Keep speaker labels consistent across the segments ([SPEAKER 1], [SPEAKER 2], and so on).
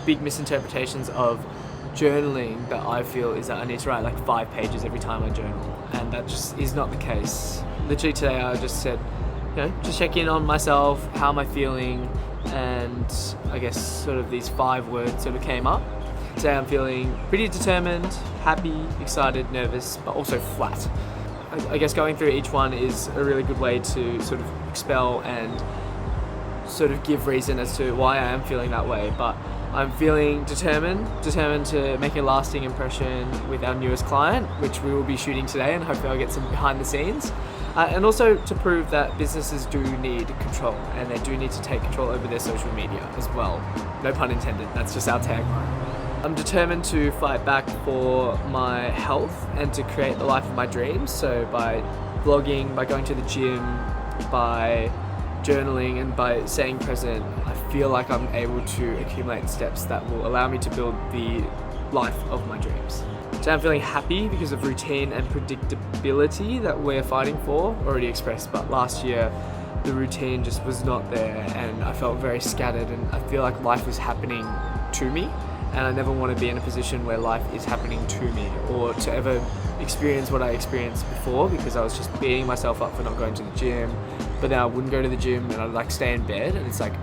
[SPEAKER 1] big misinterpretations of journaling that I feel is that I need to write like 5 pages every time I journal, and that just is not the case. Literally today I just said, just check in on myself, how am I feeling, and I guess sort of these 5 words sort of came up. Today I'm feeling pretty determined, happy, excited, nervous, but also flat. I guess going through each one is a really good way to sort of expel and sort of give reason as to why I am feeling that way. But I'm feeling determined to make a lasting impression with our newest client, which we will be shooting today, and hopefully I'll get some behind the scenes. And also to prove that businesses do need control, and they do need to take control over their social media as well. No pun intended, that's just our tagline. I'm determined to fight back for my health and to create the life of my dreams. So by blogging, by going to the gym, by journaling, and by staying present, I feel like I'm able to accumulate steps that will allow me to build the life of my dreams. So I'm feeling happy because of routine and predictability that we're fighting for, already expressed, but last year the routine just was not there and I felt very scattered, and I feel like life was happening to me, and I never want to be in a position where life is happening to me or to ever experience what I experienced before, because I was just beating myself up for not going to the gym, but then I wouldn't go to the gym and I'd like stay in bed, and it's like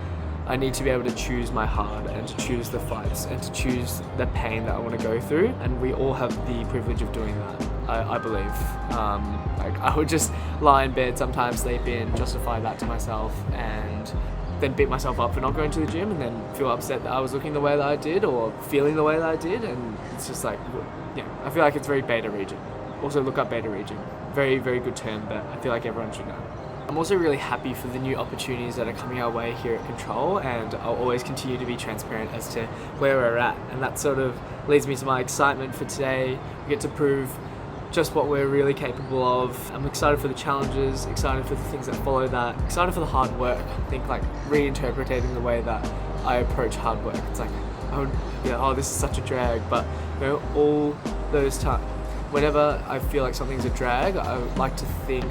[SPEAKER 1] I need to be able to choose my heart and to choose the fights and to choose the pain that I want to go through, and we all have the privilege of doing that, I believe. Like I would just lie in bed sometimes, sleep in, justify that to myself, and then beat myself up for not going to the gym, and then feel upset that I was looking the way that I did or feeling the way that I did, and it's just like, I feel like it's very beta region. Also look up beta region, very, very good term, but I feel like everyone should know. I'm also really happy for the new opportunities that are coming our way here at Control, and I'll always continue to be transparent as to where we're at, and that sort of leads me to my excitement for today. We get to prove just what we're really capable of. I'm excited for the challenges, excited for the things that follow that, excited for the hard work. I think like reinterpreting the way that I approach hard work. It's like, this is such a drag, but all those times, whenever I feel like something's a drag, I would like to think,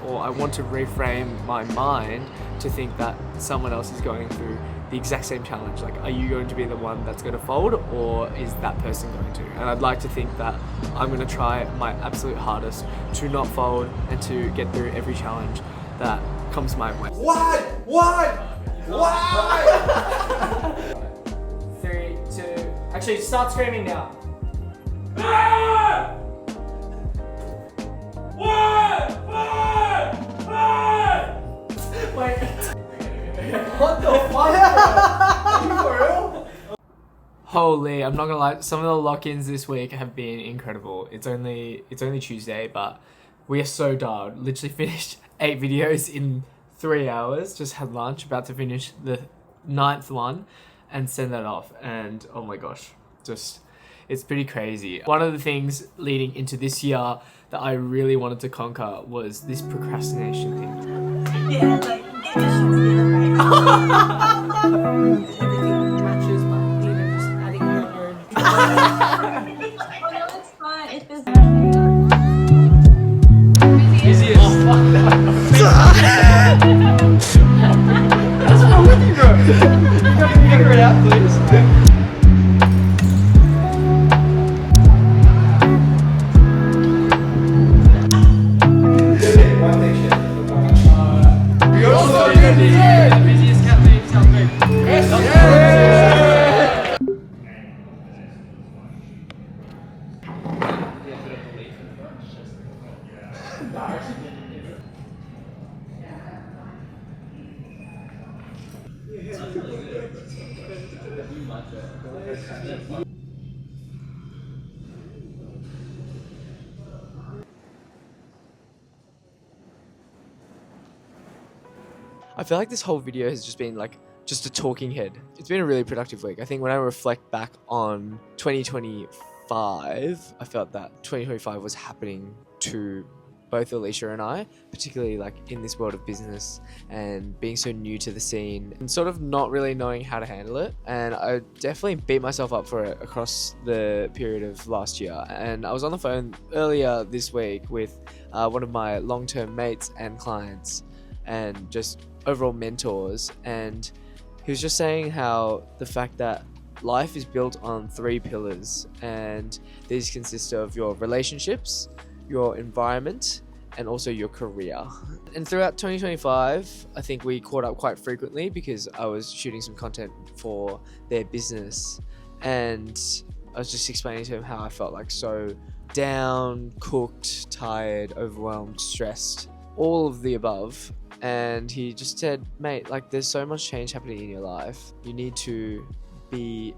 [SPEAKER 1] or I want to reframe my mind to think that someone else is going through the exact same challenge. Like, are you going to be the one that's going to fold, or is that person going to? And I'd like to think that I'm going to try my absolute hardest to not fold and to get through every challenge that comes my way.
[SPEAKER 2] Why?
[SPEAKER 1] 3, 2, actually start screaming now. Wait. What the fuck? Are you for real? Holy, I'm not gonna lie, some of the lock-ins this week have been incredible. It's only Tuesday, but we are so dialed. Literally finished 8 videos in 3 hours. Just had lunch, about to finish the 9th one and send that off. And oh my gosh, it's pretty crazy. One of the things leading into this year that I really wanted to conquer was this procrastination thing.
[SPEAKER 3] Yeah, like, get your shit together, right? Everything matches, but even just adding your oh no, it's fine. It's just
[SPEAKER 1] Easy as fuck. What's wrong with you, bro? You got me figure it out, please. I feel like this whole video has just been like just a talking head. It's been a really productive week. I think when I reflect back on 2025, I felt that 2025 was happening to both Alicia and I, particularly like in this world of business and being so new to the scene and sort of not really knowing how to handle it. And I definitely beat myself up for it across the period of last year. And I was on the phone earlier this week with one of my long-term mates and clients and just overall mentors, and he was just saying how the fact that life is built on 3 pillars, and these consist of your relationships, your environment, and also your career. And throughout 2025, I think we caught up quite frequently because I was shooting some content for their business, and I was just explaining to him how I felt like so down, cooked, tired, overwhelmed, stressed, all of the above. And he just said, mate, like, there's so much change happening in your life. You need to be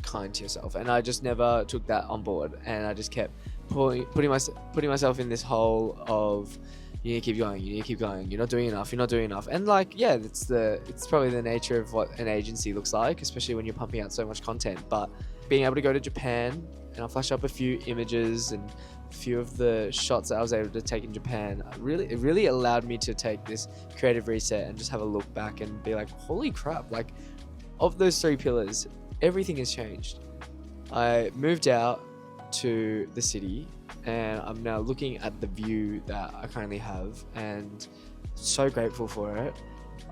[SPEAKER 1] kind to yourself. And I just never took that on board, and I just kept putting myself in this hole of, you need to keep going, you need to keep going, you're not doing enough. And like, yeah, it's probably the nature of what an agency looks like, especially when you're pumping out so much content. But being able to go to Japan, and I'll flash up a few images and a few of the shots that I was able to take in Japan, it really allowed me to take this creative reset and just have a look back and be like, holy crap, like, of those 3 pillars, everything has changed. I moved out to the city, and I'm now looking at the view that I currently have, and so grateful for it.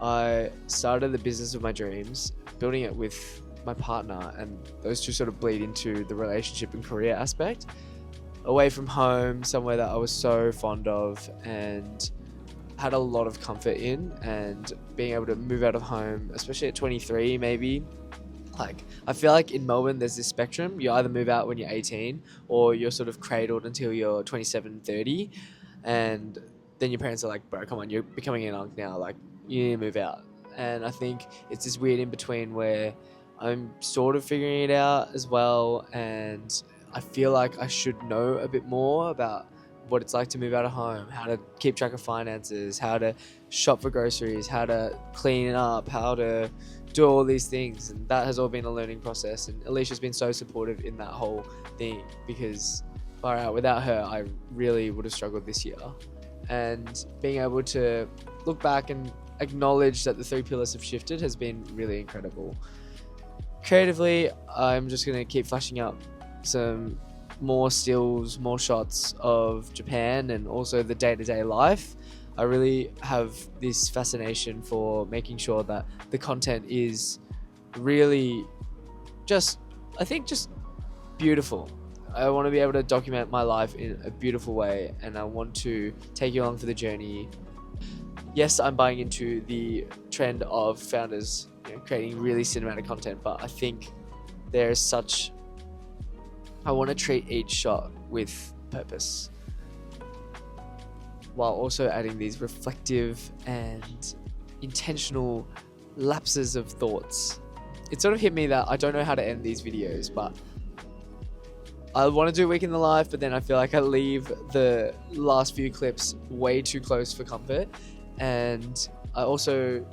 [SPEAKER 1] I started the business of my dreams, building it with my partner, and those two sort of bleed into the relationship and career aspect. Away from home, somewhere that I was so fond of and had a lot of comfort in, and being able to move out of home, especially at 23 maybe. Like, I feel like in Melbourne there's this spectrum. You either move out when you're 18, or you're sort of cradled until you're 27, 30, and then your parents are like, bro, come on, you're becoming an unk now, like, you need to move out. And I think it's this weird in between where I'm sort of figuring it out as well, and I feel like I should know a bit more about what it's like to move out of home, how to keep track of finances, how to shop for groceries, how to clean up, how to do all these things. And that has all been a learning process, and Alicia's been so supportive in that whole thing, because far out, without her I really would have struggled this year. And being able to look back and acknowledge that the 3 pillars have shifted has been really incredible. Creatively, I'm just going to keep flashing up some more stills, more shots of Japan, and also the day-to-day life. I really have this fascination for making sure that the content is really just beautiful. I want to be able to document my life in a beautiful way, and I want to take you along for the journey. Yes, I'm buying into the trend of founders, creating really cinematic content, but I think I want to treat each shot with purpose, while also adding these reflective and intentional lapses of thoughts. It sort of hit me that I don't know how to end these videos, but I want to do a week in the life, but then I feel like I leave the last few clips way too close for comfort, and I also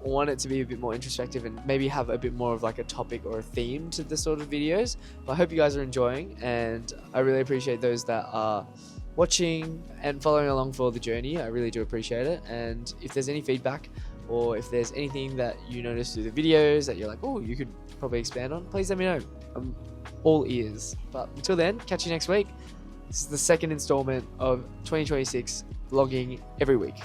[SPEAKER 1] want it to be a bit more introspective and maybe have a bit more of like a topic or a theme to the sort of videos. But I hope you guys are enjoying, and I really appreciate those that are watching and following along for the journey. I really do appreciate it. And if there's any feedback, or if there's anything that you notice through the videos that you're like, oh, you could probably expand on, please let me know. I'm all ears. But until then, catch you next week. This is the second installment of 2026 vlogging every week.